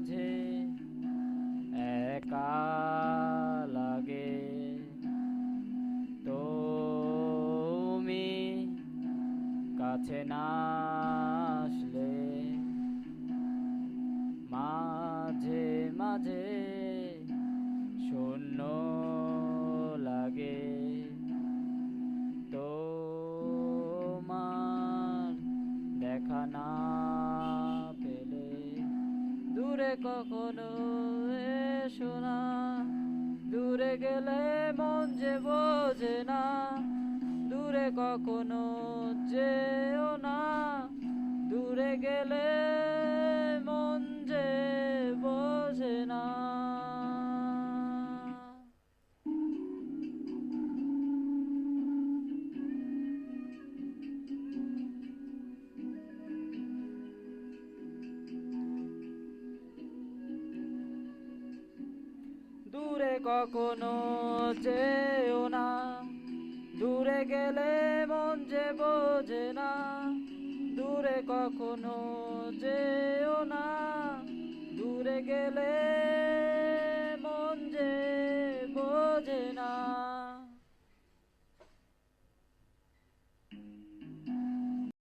মাঝে একা লাগে তুমি কাছে না আসলে মাঝে মাঝে শূন্য লাগে তোমার দেখা না পেলে দূরে কখনো এসো না দূরে গেলে মন যে বোঝে না দূরে কখনো যেও না দূরে গেলে মন যে বোঝে না দূরে কখনো যেও না দূরে গেলে মন যে বোঝে না দূরে কখনো যেও